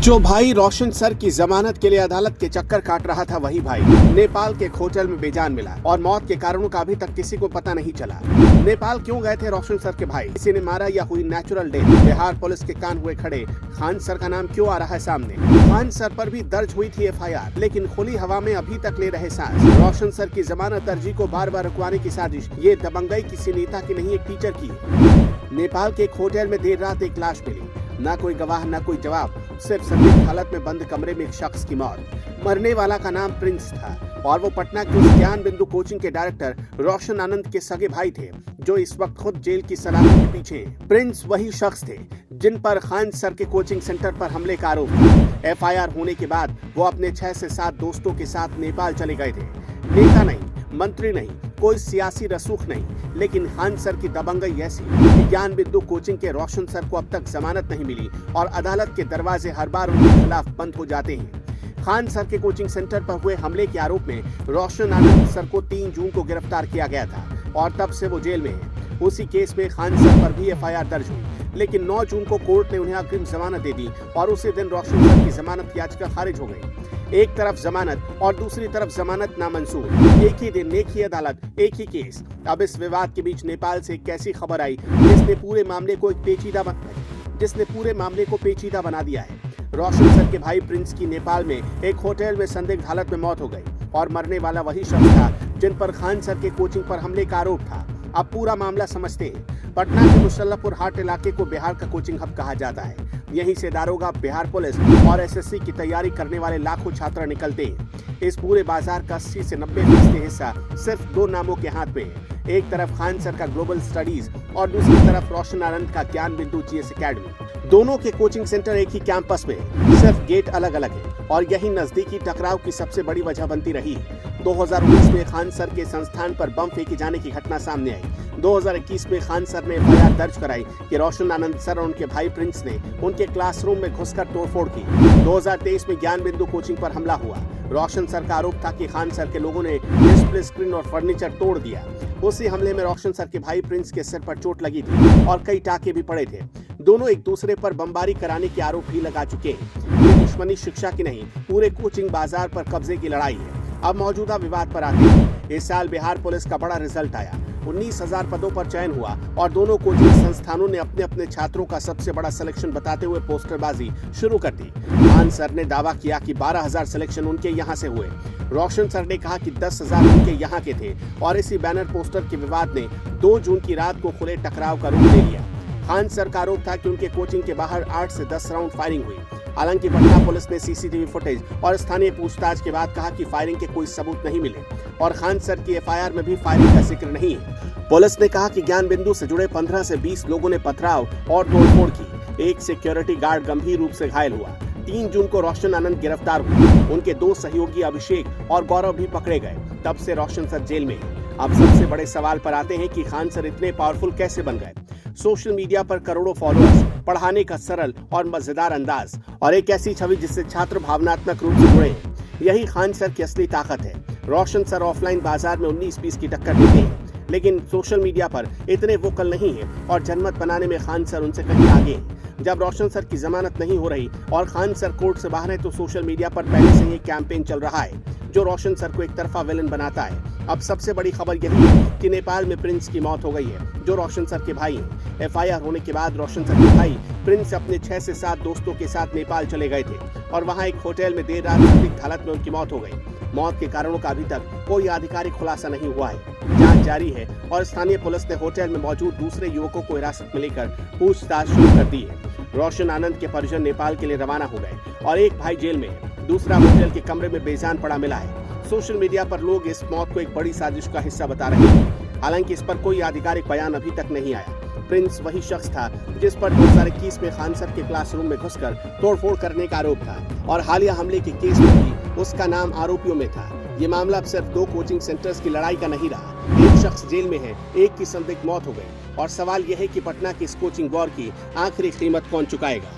जो भाई रोशन सर की जमानत के लिए अदालत के चक्कर काट रहा था, वही भाई नेपाल के एक होटल में बेजान मिला और मौत के कारणों का अभी तक किसी को पता नहीं चला। नेपाल क्यों गए थे रोशन सर के भाई? किसी ने मारा या हुई नेचुरल डेथ? बिहार पुलिस के कान हुए खड़े, खान सर का नाम क्यों आ रहा है सामने? खान सर पर भी दर्ज हुई थी FIR, लेकिन खुली हवा में अभी तक ले रहे सांस। रोशन सर की जमानत अर्जी को बार बार रुकवाने की साजिश, ये दबंगई किसी नेता की नहीं, एक टीचर की। नेपाल के एक होटल में देर रात एक लाश मिली, ना कोई गवाह ना कोई जवाब, सिर्फ संदिग्ध हालत में बंद कमरे में एक शख्स की मौत। मरने वाला का नाम प्रिंस था और वो पटना के उस ज्ञान बिंदु कोचिंग के डायरेक्टर रोशन आनंद के सगे भाई थे, जो इस वक्त खुद जेल की सलाखों के पीछे हैं। प्रिंस वही शख्स थे जिन पर खान सर के कोचिंग सेंटर पर हमले का आरोप था। FIR होने के बाद वो अपने 6 से 7 दोस्तों के साथ नेपाल चले गए थे। नेता नहीं, मंत्री नहीं, कोई सियासी रसूख नहीं, लेकिन खान सर की दबंगई ऐसी कि ज्ञान बिंदु कोचिंग के रोशन सर को अब तक जमानत नहीं मिली और अदालत के दरवाजे हर बार उनके खिलाफ बंद हो जाते हैं। खान सर के कोचिंग सेंटर पर हुए हमले के आरोप में रोशन आनंद सर को 3 जून को गिरफ्तार किया गया था और तब से वो जेल में है। उसी केस में खान सर पर भी FIR दर्ज हुई, लेकिन 9 जून को कोर्ट ने उन्हें अग्रिम जमानत दे दी और उसी दिन रोशन सर की जमानत याचिका खारिज हो गई। एक तरफ जमानत और दूसरी तरफ जमानत नामंजूर, एक ही दिन, एक ही अदालत, एक ही केस। अब इस विवाद के बीच नेपाल से एक कैसी खबर आई जिसने पूरे मामले को पेचीदा बना दिया है। रोशन सर के भाई प्रिंस की नेपाल में एक होटल में संदिग्ध हालत में मौत हो गई और मरने वाला वही शख्स था जिन पर खान सर के कोचिंग पर हमले का आरोप था। अब पूरा मामला समझते हैं। पटना के मुशर्रफपुर हाट इलाके को बिहार का कोचिंग हब कहा जाता है। यहीं से दारोगा, बिहार पुलिस और SSC की तैयारी करने वाले लाखों छात्र निकलते हैं। इस पूरे बाजार का 80 से 90% हिस्सा सिर्फ 2 नामों के हाथ में है। एक तरफ खान सर का ग्लोबल स्टडीज और दूसरी तरफ रोशन आनंद का ज्ञान बिंदु GS अकेडमी। दोनों के कोचिंग सेंटर एक ही कैंपस में है, सिर्फ गेट अलग अलग है और यही नजदीकी टकराव की सबसे बड़ी वजह बनती रही है। 2019 में खान सर के संस्थान पर बम फेंके जाने की घटना सामने आई। 2021 में खान सर ने FIR दर्ज कराई कि रोशन आनंद सर और उनके भाई प्रिंस ने उनके क्लासरूम में घुसकर तोड़फोड़ की। 2023 में ज्ञान बिंदु कोचिंग पर हमला हुआ। रोशन सर का आरोप था कि खान सर के लोगों ने डिस्प्ले स्क्रीन और फर्नीचर तोड़ दिया। उसी हमले में रोशन सर के भाई प्रिंस के सिर पर चोट लगी थी और कई टाके भी पड़े थे। दोनों एक दूसरे पर बमबारी कराने के आरोप भी लगा चुके हैं। ये दुश्मनी शिक्षा की नहीं, पूरे कोचिंग बाजार पर कब्जे की लड़ाई है। अब मौजूदा विवाद पर आते हैं। इस साल बिहार पुलिस का बड़ा रिजल्ट आया। 19,000 पदों पर चयन हुआ और दोनों कोचिंग संस्थानों ने अपने अपने छात्रों का सबसे बड़ा सिलेक्शन बताते हुए पोस्टरबाजी शुरू कर दी। खान सर ने दावा किया कि 12,000 सिलेक्शन उनके यहाँ से हुए। रोशन सर ने कहा कि 10,000 उनके यहाँ के थे और इसी बैनर पोस्टर के विवाद ने 2 जून की रात को खुले टकराव का रूप ले लिया। खान सर का आरोप था कि उनके कोचिंग के बाहर 8 से 10 राउंड फायरिंग हुई। हालांकि पटना पुलिस ने CCTV फुटेज और स्थानीय पूछताछ के बाद कहा कि फायरिंग के कोई सबूत नहीं मिले और खान सर की FIR में भी फायरिंग का जिक्र नहीं है। पुलिस ने कहा कि ज्ञान बिंदु से जुड़े 15 से 20 लोगों ने पथराव और तोड़फोड़ की। एक सिक्योरिटी गार्ड गंभीर रूप से घायल हुआ। 3 जून को रोशन आनंद गिरफ्तार हुए। उनके 2 सहयोगी अभिषेक और गौरव भी पकड़े गए। तब से रोशन सर जेल में है। अब सबसे बड़े सवाल पर आते हैं कि खान सर इतने पावरफुल कैसे बन गए? सोशल मीडिया पर करोड़ों फॉलोअर्स, पढ़ाने का सरल और मजेदार अंदाज और एक ऐसी छवि जिससे छात्र भावनात्मक रूप से जुड़े हैं। यही खान सर की असली ताकत है। रोशन सर ऑफलाइन बाजार में 19-20 की टक्कर देते हैं, लेकिन सोशल मीडिया पर इतने वोकल नहीं है और जनमत बनाने में खान सर उनसे कहीं आगे हैं। जब रोशन सर की जमानत नहीं हो रही और खान सर कोर्ट से बाहर है तो सोशल मीडिया पर पहले से ही कैंपेन चल रहा है जो रोशन सर को एक तरफा विलन बनाता है। अब सबसे बड़ी खबर यही है कि नेपाल में प्रिंस की मौत हो गई है, जो रोशन सर के भाई हैं। FIR होने के बाद रोशन सर के भाई प्रिंस अपने 6 से 7 दोस्तों के साथ नेपाल चले गए थे और वहां एक होटल में देर रात संदिग्ध हालत में उनकी मौत हो गई। मौत के कारणों का अभी तक कोई आधिकारिक खुलासा नहीं हुआ है। जांच जारी है और स्थानीय पुलिस ने होटल में मौजूद दूसरे युवकों को हिरासत में लेकर पूछताछ शुरू कर दी है। रोशन आनंद के परिजन नेपाल के लिए रवाना हो गए और एक भाई जेल में है, दूसरा होटल के कमरे में बेजान पड़ा मिला है। सोशल मीडिया पर लोग इस मौत को एक बड़ी साजिश का हिस्सा बता रहे हैं। हालांकि इस पर कोई आधिकारिक बयान अभी तक नहीं आया। प्रिंस वही शख्स था जिस पर 2021 में खान सर के क्लासरूम में घुसकर तोड़फोड़ करने का आरोप था और हालिया हमले के केस में भी उसका नाम आरोपियों में था। ये मामला अब सिर्फ 2 कोचिंग सेंटर्स की लड़ाई का नहीं रहा। एक शख्स जेल में है, एक की संदिग्ध मौत हो गई और सवाल यह है कि पटना की इस कोचिंग वॉर की आखिरी कीमत कौन चुकाएगा।